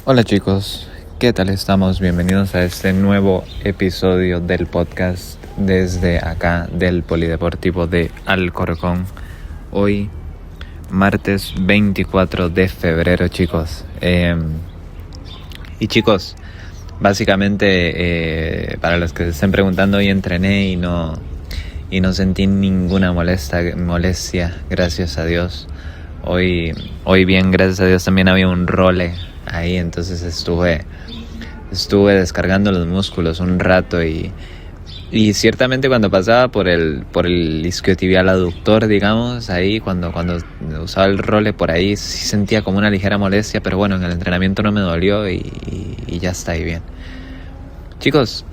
Hola chicos, ¿qué tal estamos? Bienvenidos a este nuevo episodio del podcast desde acá del Polideportivo de Alcorcón. Hoy, martes 24 de febrero, chicos. Y chicos, básicamente, para los que se estén preguntando, hoy entrené y no sentí ninguna molestia, gracias a Dios. Hoy bien, gracias a Dios, también había un role ahí, entonces estuve descargando los músculos un rato y ciertamente cuando pasaba por el isquiotibial aductor, digamos, ahí cuando usaba el role por ahí sí sentía como una ligera molestia, pero bueno, en el entrenamiento no me dolió y ya está ahí bien. Chicos,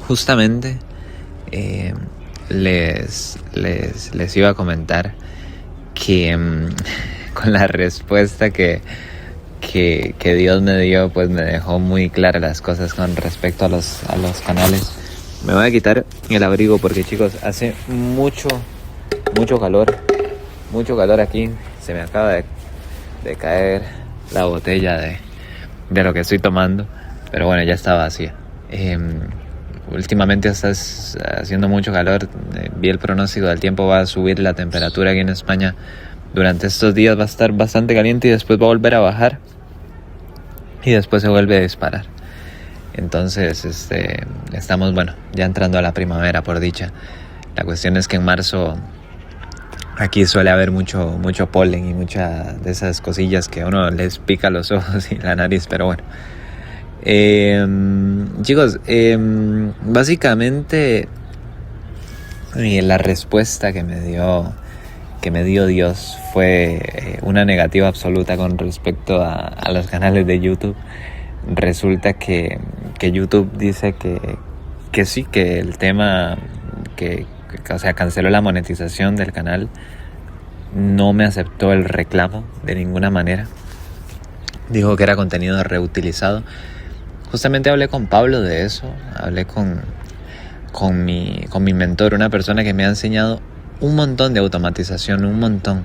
justamente les iba a comentar que con la respuesta que Dios me dio, pues me dejó muy claras las cosas con respecto a los canales. Me voy a quitar el abrigo porque, chicos, hace mucho calor aquí. Se me acaba de caer la botella de lo que estoy tomando, pero bueno, ya está vacía. Últimamente está haciendo mucho calor. Vi el pronóstico del tiempo, va a subir la temperatura aquí en España. Durante estos días va a estar bastante caliente y después va a volver a bajar. Y después se vuelve a disparar. Entonces, estamos, ya entrando a la primavera, por dicha. La cuestión es que en marzo aquí suele haber mucho polen y muchas de esas cosillas que a uno les pica los ojos y la nariz, pero bueno. Chicos, básicamente la respuesta que me dio Dios fue una negativa absoluta con respecto a los canales de YouTube. Resulta que YouTube dice que sí, que el tema canceló la monetización del canal, no me aceptó el reclamo de ninguna manera, dijo que era contenido reutilizado. Justamente hablé con Pablo de eso, hablé con mi mentor, una persona que me ha enseñado un montón de automatización, un montón.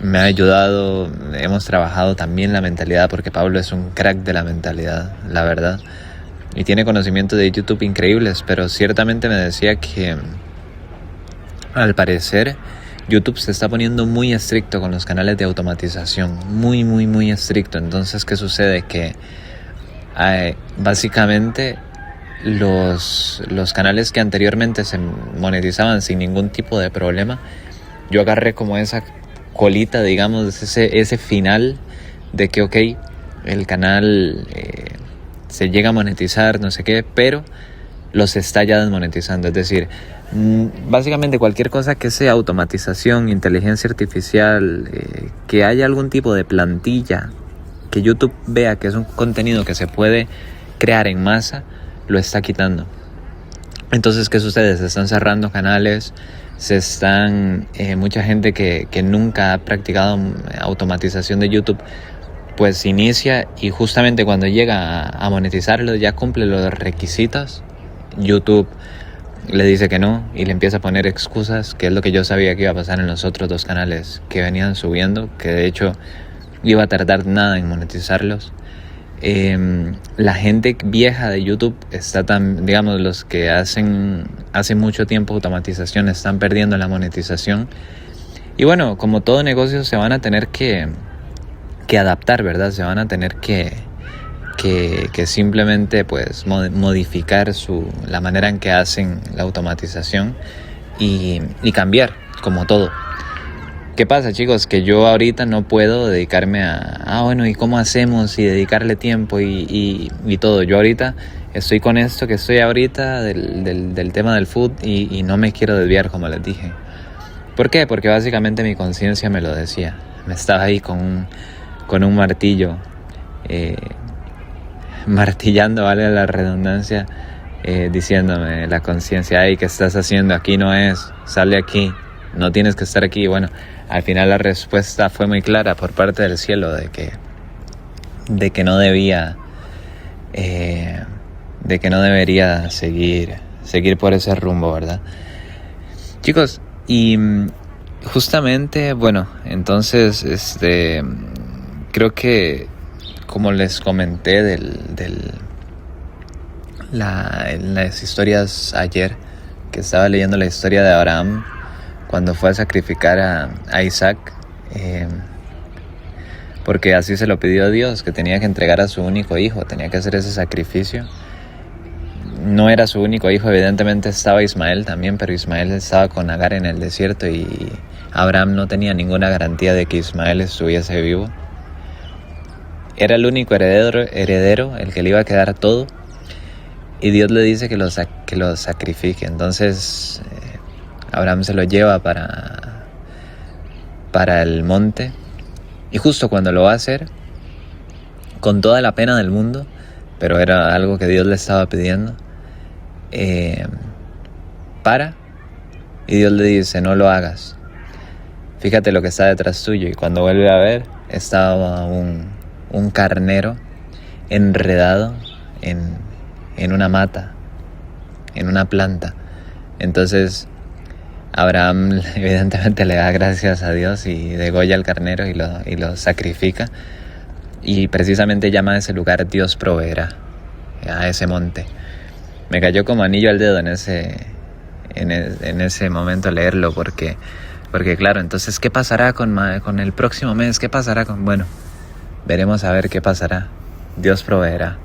Me ha ayudado, hemos trabajado también la mentalidad, porque Pablo es un crack de la mentalidad, la verdad, y tiene conocimientos de YouTube increíbles, pero ciertamente me decía que al parecer YouTube se está poniendo muy estricto con los canales de automatización, muy estricto. Entonces, ¿qué sucede? Que básicamente los canales que anteriormente se monetizaban sin ningún tipo de problema, yo agarré como esa colita, digamos, ese final de que ok, el canal se llega a monetizar, no sé qué, pero los está ya desmonetizando. Es decir, básicamente cualquier cosa que sea automatización, inteligencia artificial, que haya algún tipo de plantilla, que YouTube vea que es un contenido que se puede crear en masa, lo está quitando. Entonces, ¿qué sucede? Se están cerrando canales, mucha gente que nunca ha practicado automatización de YouTube, pues inicia, y justamente cuando llega a monetizarlo, ya cumple los requisitos, YouTube le dice que no y le empieza a poner excusas, que es lo que yo sabía que iba a pasar en los otros dos canales que venían subiendo, que de hecho iba a tardar nada en monetizarlos. La gente vieja de YouTube está digamos, los que hace mucho tiempo automatización, están perdiendo la monetización. Y bueno, como todo negocio, se van a tener que adaptar, ¿verdad? Se van a tener que simplemente pues modificar la manera en que hacen la automatización y cambiar, como todo. ¿Qué pasa, chicos? Que yo ahorita no puedo dedicarme ¿y cómo hacemos? Y dedicarle tiempo y todo. Yo ahorita estoy con esto que estoy ahorita del tema del food y no me quiero desviar, como les dije. ¿Por qué? Porque básicamente mi conciencia me lo decía. Me estaba ahí con un martillo, martillando, vale la redundancia, diciéndome la conciencia: ay, ¿qué estás haciendo? Aquí no es, sale aquí, no tienes que estar aquí. Bueno, al final la respuesta fue muy clara por parte del cielo de que no debía seguir por ese rumbo, ¿verdad? Chicos, y justamente, bueno, entonces, creo que como les comenté en las historias ayer, que estaba leyendo la historia de Abraham cuando fue a sacrificar a Isaac, porque así se lo pidió Dios, que tenía que entregar a su único hijo, tenía que hacer ese sacrificio. No era su único hijo, evidentemente estaba Ismael también, pero Ismael estaba con Agar en el desierto y Abraham no tenía ninguna garantía de que Ismael estuviese vivo. Era el único heredero, el que le iba a quedar todo, y Dios le dice que lo sacrifique. Entonces Abraham se lo lleva para el monte, y justo cuando lo va a hacer, con toda la pena del mundo, pero era algo que Dios le estaba pidiendo, y Dios le dice: no lo hagas, fíjate lo que está detrás tuyo. Y cuando vuelve a ver, estaba un carnero enredado en una mata, en una planta. Entonces Abraham evidentemente le da gracias a Dios y degolla al carnero y lo sacrifica, y precisamente llama a ese lugar Dios proveerá, a ese monte. Me cayó como anillo al dedo en ese momento leerlo, porque claro, entonces ¿qué pasará con el próximo mes? ¿Qué pasará bueno, veremos a ver qué pasará. Dios proveerá.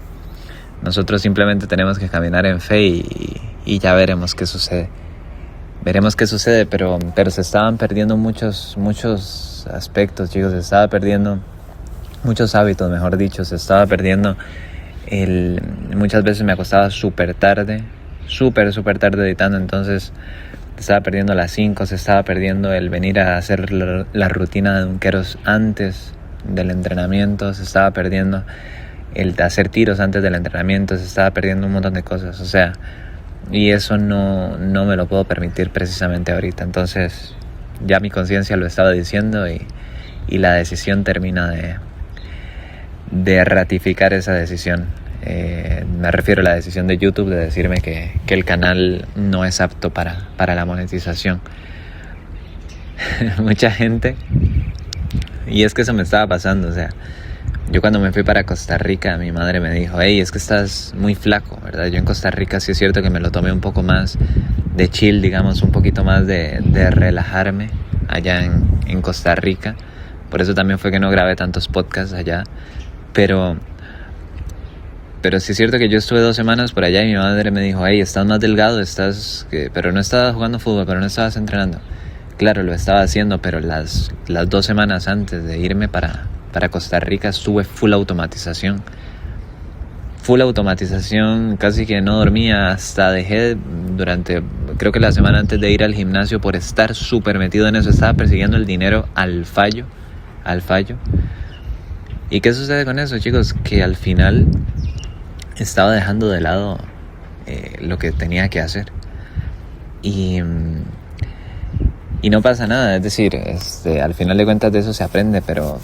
Nosotros simplemente tenemos que caminar en fe y ya veremos qué sucede. Pero se estaban perdiendo muchos aspectos, chicos. Se estaba perdiendo muchos hábitos, mejor dicho. Se estaba perdiendo muchas veces me acostaba súper tarde editando, entonces se estaba perdiendo las 5, se estaba perdiendo el venir a hacer la rutina de Dunqueros antes del entrenamiento, se estaba perdiendo el hacer tiros antes del entrenamiento, se estaba perdiendo un montón de cosas, o sea, y eso no me lo puedo permitir precisamente ahorita. Entonces ya mi conciencia lo estaba diciendo, y la decisión termina de ratificar esa decisión. Me refiero a la decisión de YouTube de decirme que el canal no es apto para la monetización. Mucha gente, y es que eso me estaba pasando, o sea, yo cuando me fui para Costa Rica, mi madre me dijo: hey, es que estás muy flaco, ¿verdad? Yo en Costa Rica sí es cierto que me lo tomé un poco más de chill, digamos, un poquito más de relajarme allá en Costa Rica. Por eso también fue que no grabé tantos podcasts allá. Pero sí es cierto que yo estuve 2 semanas por allá y mi madre me dijo: hey, estás más delgado, pero no estabas jugando fútbol, pero no estabas entrenando. Claro, lo estaba haciendo, pero las 2 semanas antes de irme para Costa Rica estuve full automatización, casi que no dormía, hasta dejé durante, creo que la semana antes de ir al gimnasio, por estar súper metido en eso. Estaba persiguiendo el dinero al fallo. ¿Y qué sucede con eso, chicos? Que al final estaba dejando de lado lo que tenía que hacer, y no pasa nada. Es decir, al final de cuentas de eso se aprende, pero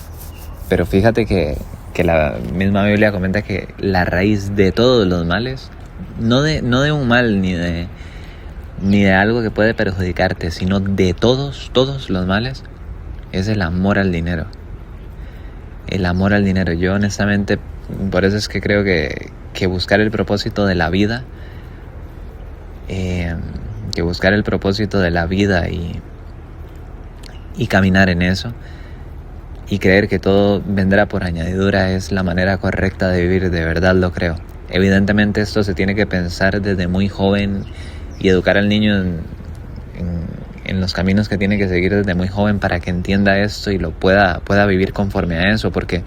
fíjate que la misma Biblia comenta que la raíz de todos los males, no de un mal ni de algo que puede perjudicarte, sino de todos los males, es el amor al dinero. Yo honestamente, por eso es que creo que buscar el propósito de la vida, y caminar en eso, y creer que todo vendrá por añadidura, es la manera correcta de vivir. De verdad lo creo. Evidentemente esto se tiene que pensar desde muy joven y educar al niño en los caminos que tiene que seguir desde muy joven, para que entienda esto y lo pueda vivir conforme a eso. Porque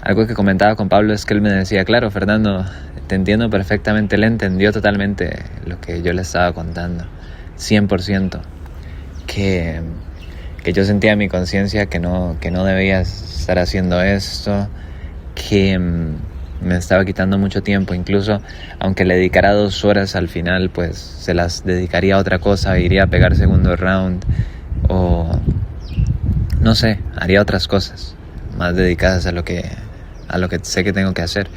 algo que comentaba con Pablo es que él me decía: claro, Fernando, te entiendo perfectamente. Él entendió totalmente lo que yo le estaba contando, 100%, que yo sentía en mi conciencia que no debía estar haciendo esto, que me estaba quitando mucho tiempo. Incluso aunque le dedicara 2 horas al final, pues se las dedicaría a otra cosa, iría a pegar segundo round, o no sé, haría otras cosas más dedicadas a lo que sé que tengo que hacer.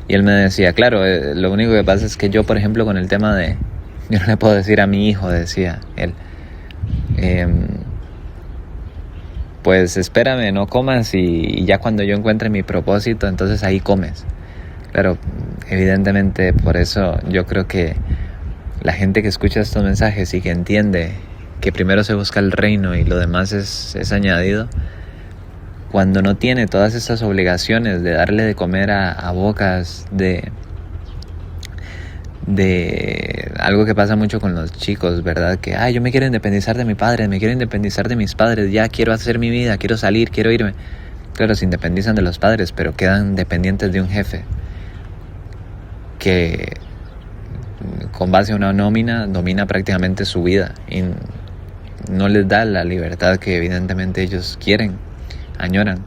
Y él me decía: claro, lo único que pasa es que yo, por ejemplo, con el tema yo no le puedo decir a mi hijo, decía él, pues espérame, no comas y ya cuando yo encuentre mi propósito, entonces ahí comes. Claro, evidentemente por eso yo creo que la gente que escucha estos mensajes y que entiende que primero se busca el reino y lo demás es añadido, cuando no tiene todas estas obligaciones de darle de comer a bocas, de algo que pasa mucho con los chicos, ¿verdad? Que, yo me quiero independizar de mi padre, me quiero independizar de mis padres, ya quiero hacer mi vida, quiero salir, quiero irme. Claro, se independizan de los padres, pero quedan dependientes de un jefe que con base a una nómina domina prácticamente su vida y no les da la libertad que evidentemente ellos quieren, añoran.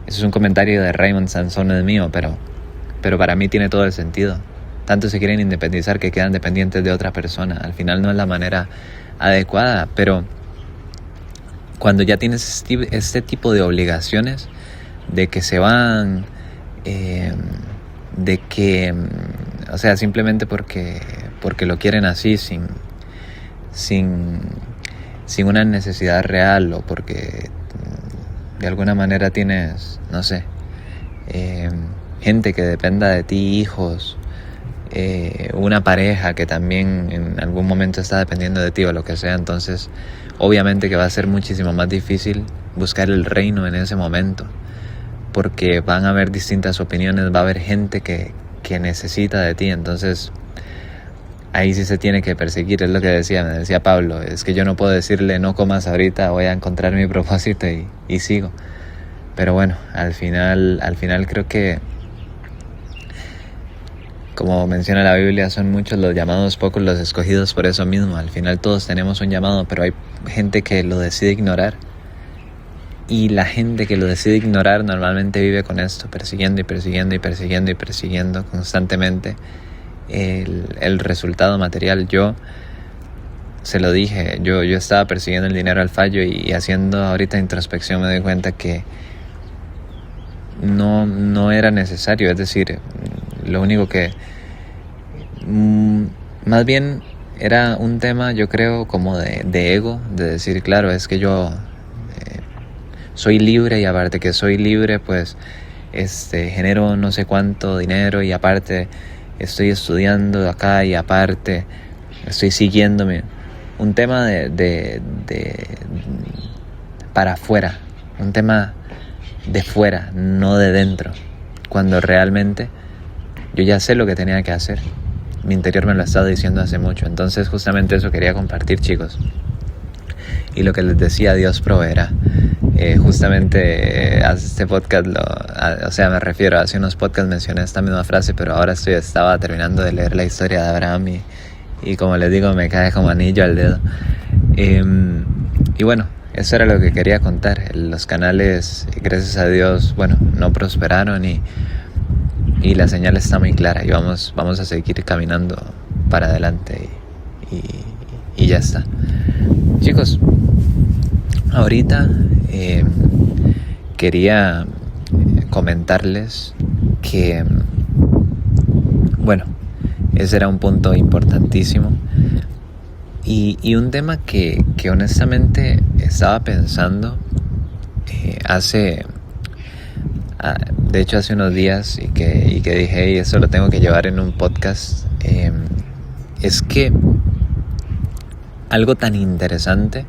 Eso es un comentario de Raymond Sansón, no es mío, pero para mí tiene todo el sentido. Tanto se quieren independizar que quedan dependientes de otra persona. Al final no es la manera adecuada, pero cuando ya tienes este tipo de obligaciones, de que se van, de que, o sea, simplemente porque lo quieren así, sin una necesidad real, o porque de alguna manera tienes, no sé, gente que dependa de ti, hijos, una pareja que también en algún momento está dependiendo de ti o lo que sea, entonces obviamente que va a ser muchísimo más difícil buscar el reino en ese momento, porque van a haber distintas opiniones, va a haber gente que necesita de ti, entonces ahí sí se tiene que perseguir. Es lo que me decía Pablo, es que yo no puedo decirle no comas ahorita, voy a encontrar mi propósito y sigo. Pero bueno, al final creo que, como menciona la Biblia, son muchos los llamados, pocos los escogidos. Por eso mismo, al final todos tenemos un llamado, pero hay gente que lo decide ignorar. Y la gente que lo decide ignorar normalmente vive con esto, persiguiendo constantemente el resultado material. Yo se lo dije, yo estaba persiguiendo el dinero al fallo, y haciendo ahorita introspección me doy cuenta que no era necesario. Es decir, lo único que más bien era un tema, yo creo, como de ego, de decir, claro, es que yo soy libre, y aparte que soy libre, pues genero no sé cuánto dinero, y aparte estoy estudiando acá, y aparte estoy siguiéndome. Un tema de para afuera, un tema de fuera, no de dentro, cuando realmente yo ya sé lo que tenía que hacer. Mi interior me lo ha estado diciendo hace mucho. Entonces justamente eso quería compartir, chicos. Y lo que les decía, Dios proveerá. Justamente hace este podcast, me refiero, hace unos podcasts mencioné esta misma frase, pero ahora estaba terminando de leer la historia de Abraham y como les digo, me cae como anillo al dedo. Y bueno, eso era lo que quería contar. Los canales, gracias a Dios, no prosperaron, y la señal está muy clara, y vamos a seguir caminando para adelante y ya está. Chicos, ahorita quería comentarles que, ese era un punto importantísimo, y un tema que honestamente estaba pensando de hecho hace unos días, y que dije, hey, eso lo tengo que llevar en un podcast. Es que algo tan interesante,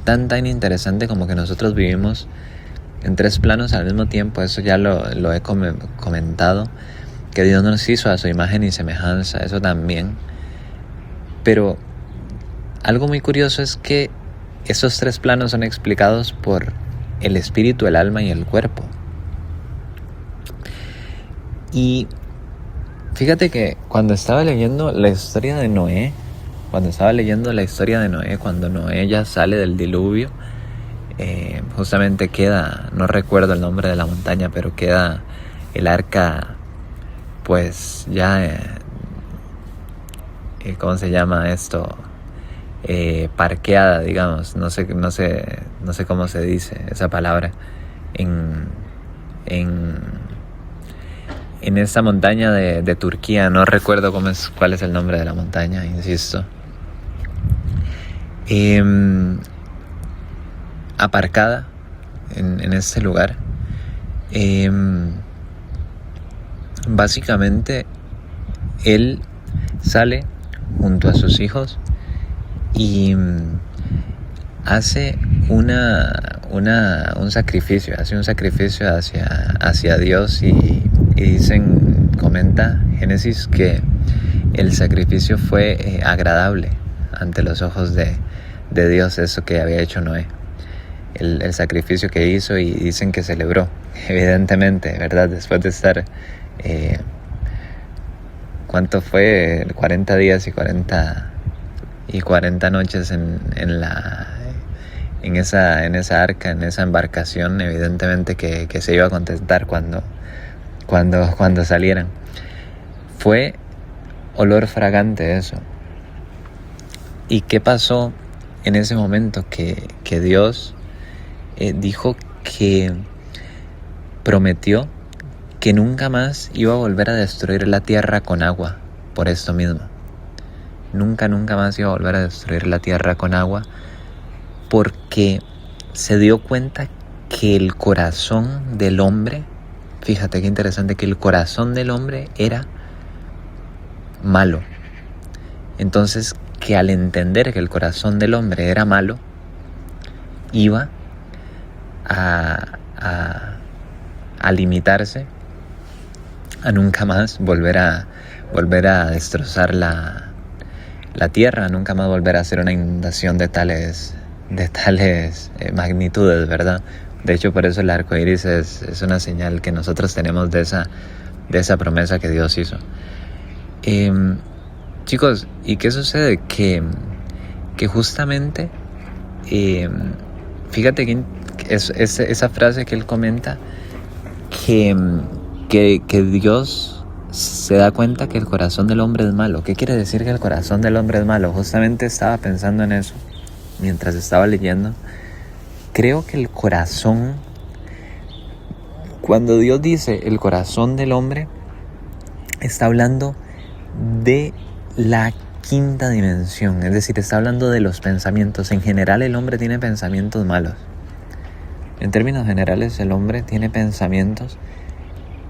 tan interesante, como que nosotros vivimos en 3 planos al mismo tiempo. Eso ya lo he comentado, que Dios nos hizo a su imagen y semejanza, eso también. Pero algo muy curioso es que esos 3 planos son explicados por el espíritu, el alma y el cuerpo. Y fíjate que cuando estaba leyendo la historia de Noé, cuando Noé ya sale del diluvio, justamente queda, no recuerdo el nombre de la montaña, pero queda el arca, pues ya, ¿cómo se llama esto? Parqueada, digamos, no sé cómo se dice esa palabra, en esta montaña de Turquía. No recuerdo cuál es el nombre de la montaña, insisto. aparcada en este lugar. Básicamente él sale junto a sus hijos y hace un sacrificio, hacia Dios y comenta Génesis que el sacrificio fue agradable ante los ojos de Dios, eso que había hecho Noé, el sacrificio que hizo, y dicen que celebró, evidentemente, ¿verdad? Después de estar, ¿cuánto fue? 40 días y 40 noches en esa arca, en esa embarcación, evidentemente que se iba a contentar cuando salieran. Fue olor fragante eso. ¿Y qué pasó en ese momento? Que Dios dijo que prometió que nunca más iba a volver a destruir la tierra con agua por esto mismo. Nunca más iba a volver a destruir la tierra con agua, porque se dio cuenta que el corazón del hombre, fíjate qué interesante, que el corazón del hombre era malo. Entonces, que al entender que el corazón del hombre era malo, iba a limitarse a nunca más volver a destrozar la tierra, nunca más volver a hacer una inundación de tales magnitudes, ¿verdad? De hecho, por eso el arco iris es una señal que nosotros tenemos de esa promesa que Dios hizo. Chicos, ¿y qué sucede? Que justamente, fíjate que esa frase que él comenta, que Dios se da cuenta que el corazón del hombre es malo. ¿Qué quiere decir que el corazón del hombre es malo? Justamente estaba pensando en eso mientras estaba leyendo. Creo que el corazón, cuando Dios dice el corazón del hombre, está hablando de la quinta dimensión, es decir, está hablando de los pensamientos. En general, el hombre tiene pensamientos malos. En términos generales, el hombre tiene pensamientos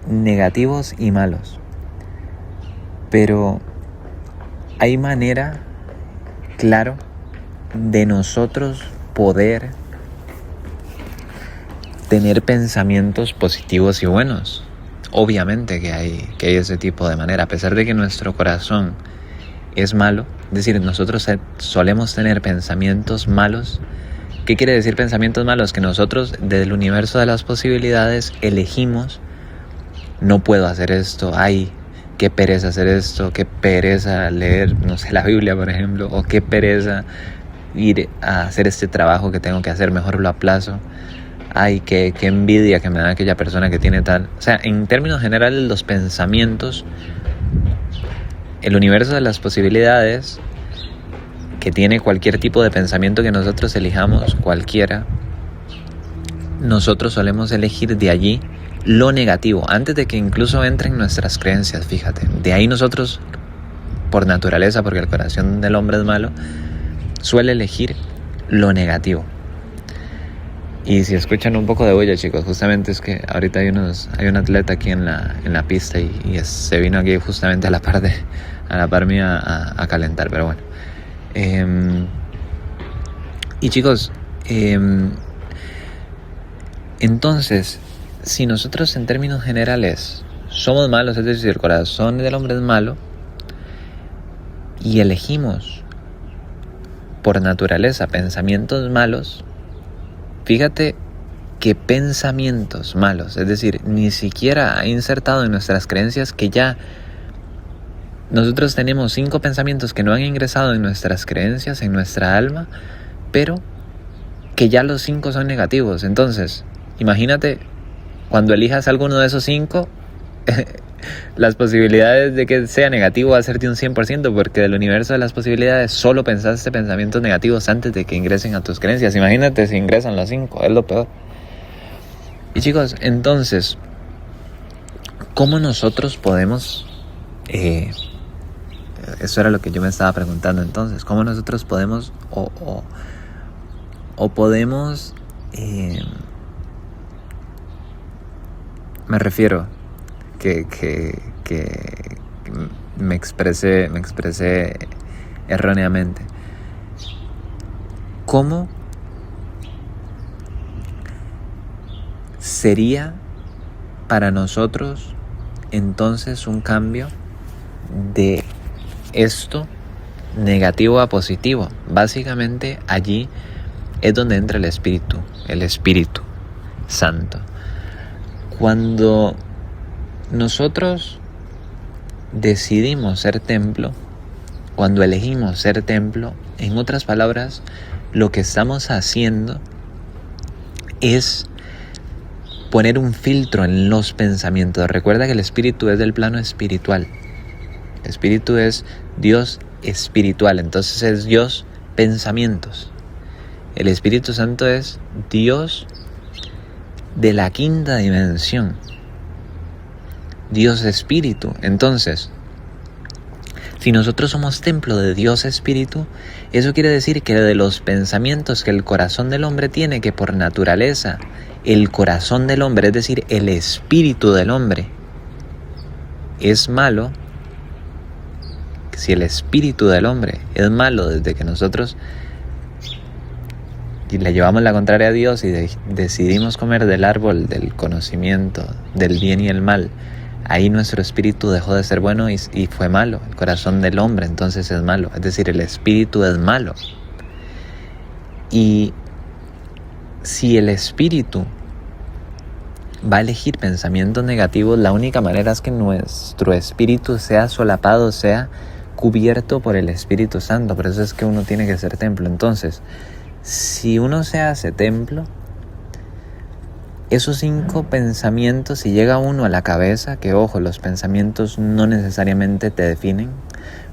negativos y malos. Pero hay manera, claro, de nosotros poder tener pensamientos positivos y buenos. Obviamente que hay ese tipo de manera, a pesar de que nuestro corazón es malo, es decir, nosotros solemos tener pensamientos malos. ¿Qué quiere decir pensamientos malos? Que nosotros, desde el universo de las posibilidades, elegimos: no puedo hacer esto, ay, qué pereza hacer esto, qué pereza leer, no sé, la Biblia, por ejemplo, o qué pereza ir a hacer este trabajo que tengo que hacer, mejor lo aplazo. Ay, qué envidia que me da aquella persona que tiene tal. O sea, en términos generales, los pensamientos, el universo de las posibilidades, que tiene cualquier tipo de pensamiento que nosotros elijamos, cualquiera, nosotros solemos elegir de allí lo negativo, antes de que incluso entren nuestras creencias, fíjate. De ahí nosotros, por naturaleza, porque el corazón del hombre es malo, suele elegir lo negativo. Y si escuchan un poco de bulla, chicos, justamente es que ahorita hay un atleta aquí en la pista y se vino aquí justamente a la par mía a calentar, pero bueno. Y chicos, entonces, si nosotros en términos generales somos malos, es decir, el corazón del hombre es malo, y elegimos por naturaleza pensamientos malos, fíjate que pensamientos malos, es decir, ni siquiera ha insertado en nuestras creencias que ya nosotros tenemos 5 pensamientos que no han ingresado en nuestras creencias, en nuestra alma, pero que ya los 5 son negativos. Entonces, imagínate, cuando elijas alguno de esos 5, las posibilidades de que sea negativo va a ser de un 100%, porque del universo de las posibilidades solo pensaste pensamientos negativos antes de que ingresen a tus creencias. Imagínate si ingresan los 5, es lo peor. Y chicos, entonces, ¿cómo nosotros podemos eso era lo que yo me estaba preguntando entonces. ¿Cómo nosotros podemos podemos... me refiero que me expresé erróneamente. ¿Cómo sería para nosotros entonces un cambio de esto negativo a positivo? Básicamente allí es donde entra el Espíritu Santo. Cuando nosotros decidimos ser templo, cuando elegimos ser templo, en otras palabras, lo que estamos haciendo es poner un filtro en los pensamientos. Recuerda que el Espíritu es del plano espiritual. El Espíritu es Dios espiritual, entonces es Dios pensamientos. El Espíritu Santo es Dios de la quinta dimensión. Dios Espíritu. Entonces, si nosotros somos templo de Dios Espíritu, eso quiere decir que de los pensamientos que el corazón del hombre tiene, que por naturaleza el corazón del hombre, es decir, el espíritu del hombre, es malo. Si el espíritu del hombre es malo desde que nosotros le llevamos la contraria a Dios y decidimos comer del árbol del conocimiento del bien y el mal, ahí nuestro espíritu dejó de ser bueno y fue malo. El corazón del hombre entonces es malo, es decir, el espíritu es malo. Y si el espíritu va a elegir pensamientos negativos, la única manera es que nuestro espíritu sea solapado, sea cubierto por el Espíritu Santo. Por eso es que uno tiene que ser templo. Entonces, si uno se hace templo, esos 5 pensamientos, si llega uno a la cabeza, que ojo, los pensamientos no necesariamente te definen,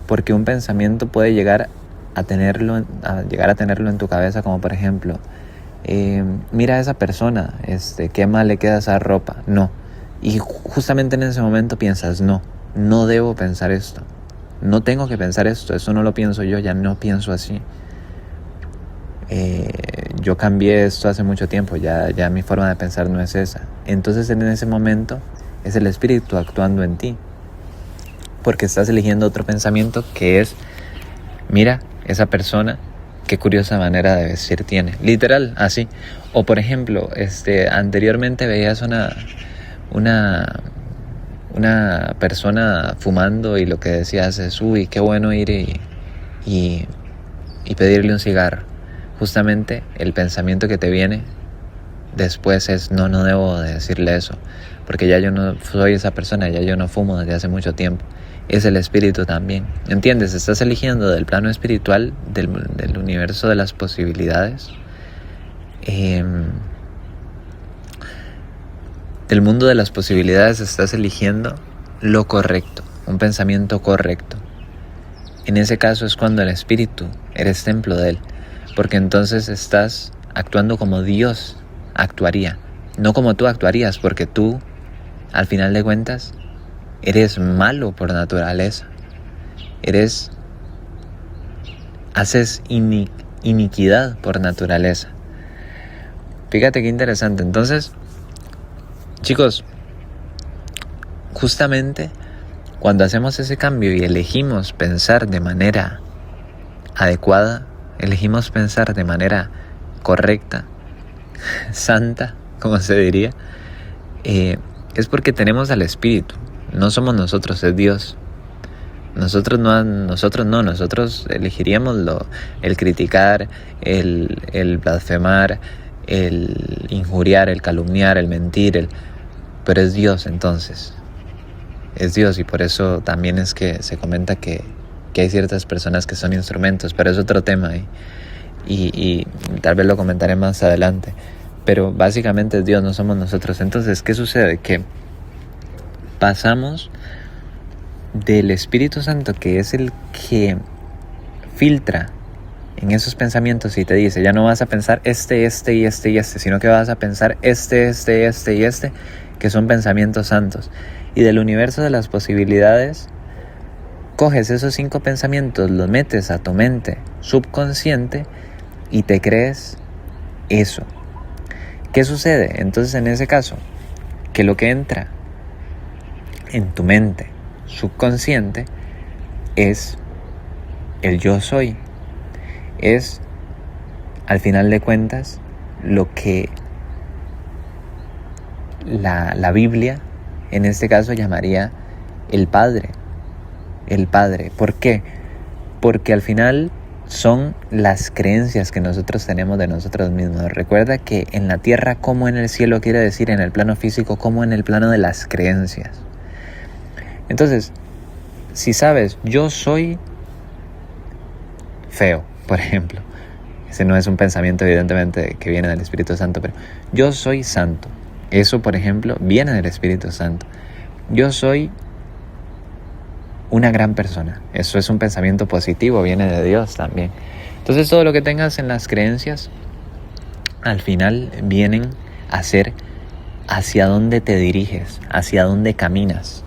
porque un pensamiento puede llegar a tenerlo en tu cabeza, como por ejemplo, mira a esa persona, qué mal le queda esa ropa. No. Y justamente en ese momento piensas, no debo pensar esto. No tengo que pensar esto, eso no lo pienso yo, ya no pienso así. Yo cambié esto hace mucho tiempo, ya mi forma de pensar no es esa. Entonces en ese momento es el Espíritu actuando en ti, porque estás eligiendo otro pensamiento que es, mira, esa persona, qué curiosa manera de vestir tiene. Literal, así. O por ejemplo, anteriormente veías una persona fumando y lo que decías es, uy, qué bueno ir y pedirle un cigarro. Justamente el pensamiento que te viene después es, no debo de decirle eso, porque ya yo no soy esa persona, ya yo no fumo desde hace mucho tiempo. Es el espíritu también. ¿Entiendes? Estás eligiendo del plano espiritual, del universo de las posibilidades, del mundo de las posibilidades, estás eligiendo lo correcto, un pensamiento correcto. En ese caso es cuando el espíritu, eres templo de él, porque entonces estás actuando como Dios actuaría, no como tú actuarías, porque tú, al final de cuentas, eres malo por naturaleza. Haces iniquidad por naturaleza. Fíjate qué interesante. Entonces, chicos, justamente cuando hacemos ese cambio y elegimos pensar de manera adecuada, elegimos pensar de manera correcta, santa, como se diría, es porque tenemos al Espíritu. No somos nosotros, es Dios. Nosotros elegiríamos el criticar, el blasfemar, el injuriar, el calumniar, el mentir, pero es Dios entonces. Es Dios, y por eso también es que se comenta que hay ciertas personas que son instrumentos, pero es otro tema y tal vez lo comentaré más adelante. Pero básicamente es Dios, no somos nosotros. Entonces, ¿qué sucede? Que pasamos del Espíritu Santo, que es el que filtra en esos pensamientos y te dice, ya no vas a pensar este, sino que vas a pensar este, que son pensamientos santos. Y del universo de las posibilidades coges esos 5 pensamientos, los metes a tu mente subconsciente y te crees eso. ¿Qué sucede? Entonces en ese caso, que lo que entra en tu mente subconsciente es el yo soy. Es, al final de cuentas, lo que la Biblia, en este caso, llamaría el Padre. El Padre. ¿Por qué? Porque al final son las creencias que nosotros tenemos de nosotros mismos. Recuerda que en la tierra como en el cielo quiere decir en el plano físico como en el plano de las creencias. Entonces, si sabes, yo soy feo, por ejemplo. Ese no es un pensamiento evidentemente que viene del Espíritu Santo, pero yo soy santo. Eso, por ejemplo, viene del Espíritu Santo. Yo soy una gran persona. Eso es un pensamiento positivo, viene de Dios también. Entonces todo lo que tengas en las creencias, al final vienen a ser hacia dónde te diriges, hacia dónde caminas.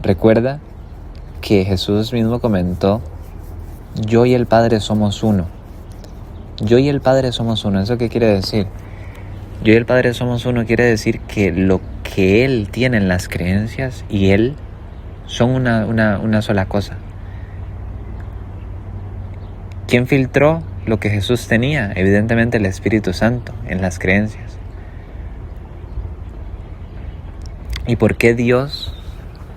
Recuerda que Jesús mismo comentó, yo y el Padre somos uno. Yo y el Padre somos uno. ¿Eso qué quiere decir? Yo y el Padre somos uno quiere decir que lo que Él tiene en las creencias y Él son una sola cosa. ¿Quién filtró lo que Jesús tenía? Evidentemente el Espíritu Santo en las creencias. ¿Y por qué Dios,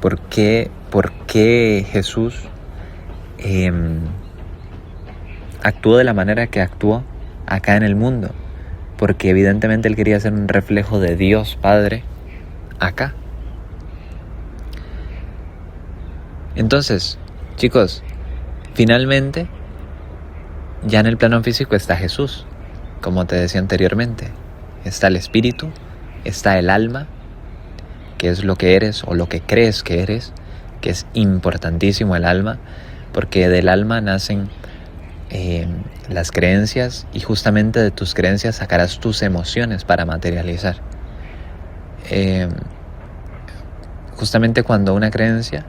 por qué Jesús actuó de la manera que actuó acá en el mundo? Porque evidentemente Él quería ser un reflejo de Dios Padre acá. Entonces, chicos, finalmente, ya en el plano físico está Jesús, como te decía anteriormente. Está el espíritu, está el alma, que es lo que eres o lo que crees que eres, que es importantísimo el alma, porque del alma nacen las creencias y justamente de tus creencias sacarás tus emociones para materializar. Justamente cuando una creencia,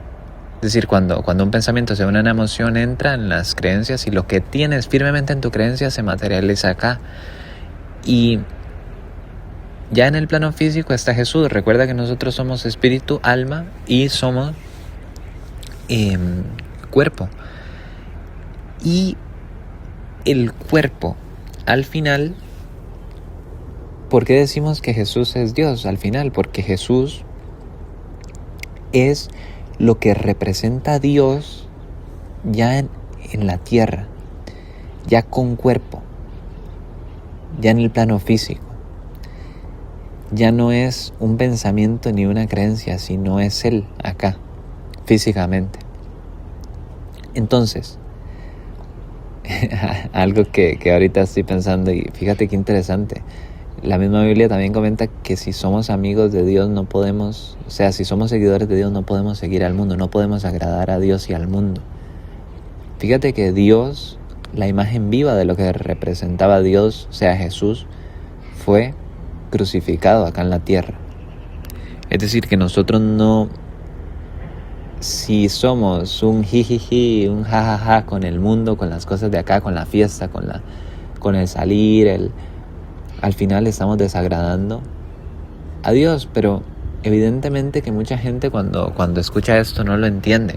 es decir, cuando un pensamiento se une a una emoción, entra en las creencias y lo que tienes firmemente en tu creencia se materializa acá. Y ya en el plano físico está Jesús. Recuerda que nosotros somos espíritu, alma y somos cuerpo. Y el cuerpo, al final, ¿por qué decimos que Jesús es Dios? Al final, porque Jesús es lo que representa a Dios ya en la tierra, ya con cuerpo, ya en el plano físico. Ya no es un pensamiento ni una creencia, sino es Él acá, físicamente. Entonces, algo que ahorita estoy pensando y fíjate qué interesante. La misma Biblia también comenta que si somos amigos de Dios no podemos, o sea, si somos seguidores de Dios no podemos seguir al mundo, no podemos agradar a Dios y al mundo. Fíjate que Dios, la imagen viva de lo que representaba a Dios, o sea, Jesús, fue crucificado acá en la tierra. Es decir, que nosotros no, si somos un jijiji, un jajaja con el mundo, con las cosas de acá, con la fiesta, con el salir, al final estamos desagradando a Dios, pero evidentemente que mucha gente cuando escucha esto no lo entiende,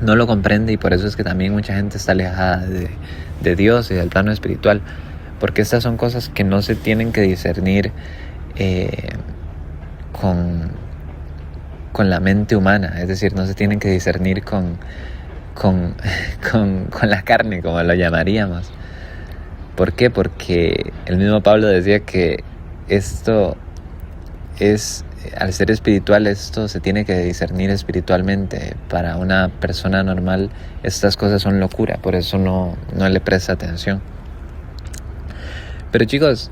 no lo comprende y por eso es que también mucha gente está alejada de Dios y del plano espiritual, porque estas son cosas que no se tienen que discernir con la mente humana, es decir, no se tienen que discernir con la carne, como lo llamaríamos. ¿Por qué? Porque el mismo Pablo decía que esto es, al ser espiritual, esto se tiene que discernir espiritualmente. Para una persona normal estas cosas son locura, por eso no le presta atención. Pero chicos,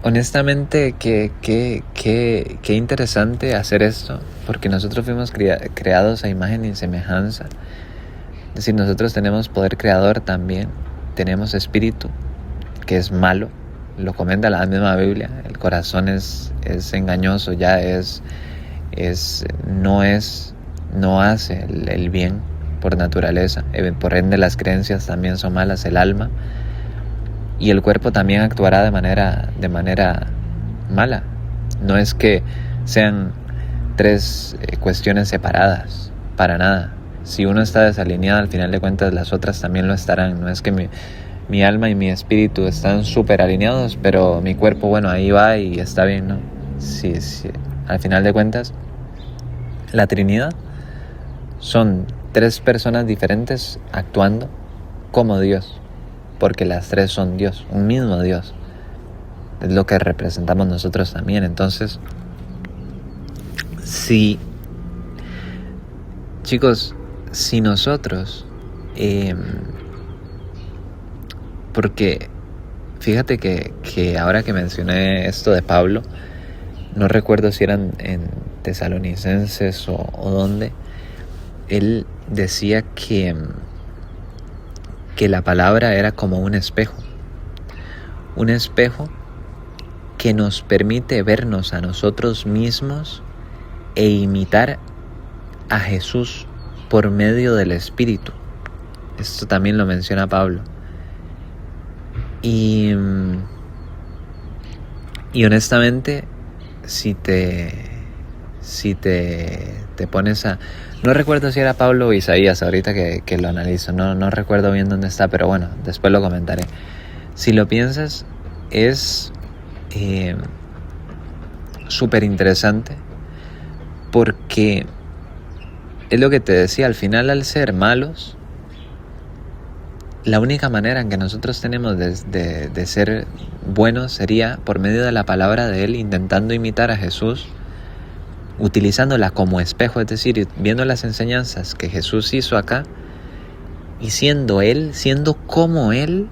honestamente, qué interesante hacer esto, porque nosotros fuimos creados a imagen y semejanza. Es decir, nosotros tenemos poder creador también, tenemos espíritu, que es malo, lo comenta la misma Biblia, el corazón es engañoso, no hace el bien por naturaleza, por ende las creencias también son malas, el alma y el cuerpo también actuará de manera mala. No es que sean tres cuestiones separadas, para nada. Si uno está desalineado, al final de cuentas las otras también lo estarán. No es que mi alma y mi espíritu están súper alineados, pero mi cuerpo, bueno, ahí va y está bien, ¿no? Sí. Al final de cuentas, la Trinidad son tres personas diferentes actuando como Dios, porque las tres son Dios, un mismo Dios. Es lo que representamos nosotros también. Entonces, chicos, si nosotros, porque fíjate que ahora que mencioné esto de Pablo, no recuerdo si eran en Tesalonicenses o dónde, él decía que la palabra era como un espejo que nos permite vernos a nosotros mismos e imitar a Jesús por medio del Espíritu. Esto también lo menciona Pablo. Y honestamente, si te pones a... No recuerdo si era Pablo o Isaías ahorita que lo analizo. No recuerdo bien dónde está, pero bueno, después lo comentaré. Si lo piensas, es súper interesante, porque es lo que te decía, al final, al ser malos, la única manera en que nosotros tenemos de ser buenos sería por medio de la palabra de Él, intentando imitar a Jesús, utilizándola como espejo, es decir, viendo las enseñanzas que Jesús hizo acá y siendo como Él,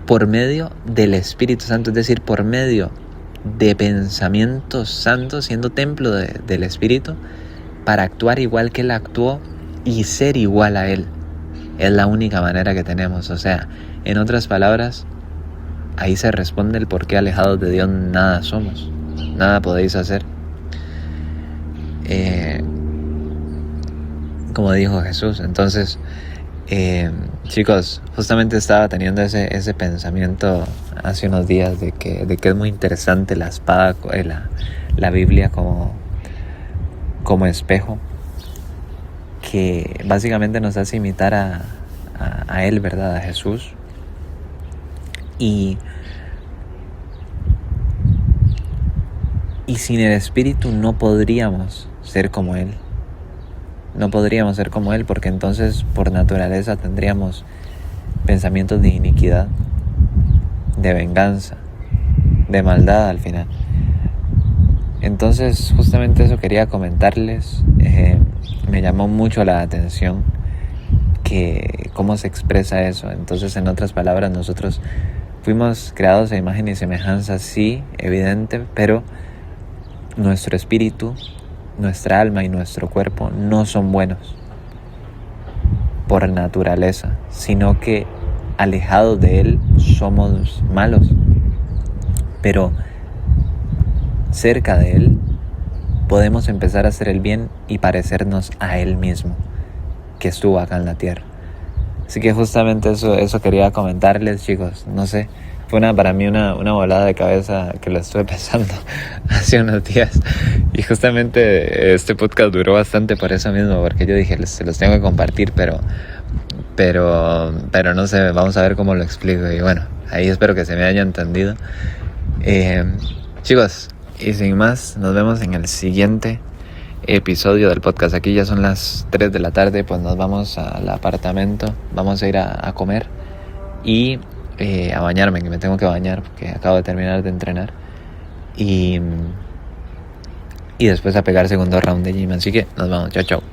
por medio del Espíritu Santo, es decir, por medio de pensamientos santos, siendo templo del Espíritu, para actuar igual que Él actuó y ser igual a Él. Es la única manera que tenemos. O sea, en otras palabras, ahí se responde el por qué alejados de Dios nada somos, nada podéis hacer. Como dijo Jesús. Entonces, chicos, justamente estaba teniendo ese pensamiento hace unos días de que es muy interesante la espada, la Biblia como espejo, que básicamente nos hace imitar a Él, ¿verdad? A Jesús. Y sin el Espíritu no podríamos ser como Él. No podríamos ser como Él, porque entonces por naturaleza tendríamos pensamientos de iniquidad, de venganza, de maldad al final. Entonces justamente eso quería comentarles. Me llamó mucho la atención que cómo se expresa eso. Entonces, en otras palabras, nosotros fuimos creados a imagen y semejanza, sí, evidente, pero nuestro espíritu, nuestra alma y nuestro cuerpo no son buenos por naturaleza, sino que alejados de Él somos malos. Pero cerca de Él podemos empezar a hacer el bien y parecernos a Él mismo, que estuvo acá en la tierra. Así que justamente eso quería comentarles, chicos. No sé, fue para mí una volada de cabeza que lo estuve pensando hace unos días. Y justamente este podcast duró bastante por eso mismo, porque yo dije, se los tengo que compartir, pero no sé, vamos a ver cómo lo explico. Y bueno, ahí espero que se me haya entendido. Chicos, y sin más, nos vemos en el siguiente episodio del podcast. Aquí ya son las 3 de la tarde, pues nos vamos al apartamento, vamos a ir a comer y a bañarme, que me tengo que bañar porque acabo de terminar de entrenar, y después a pegar segundo round de gym. Así que nos vamos, chao.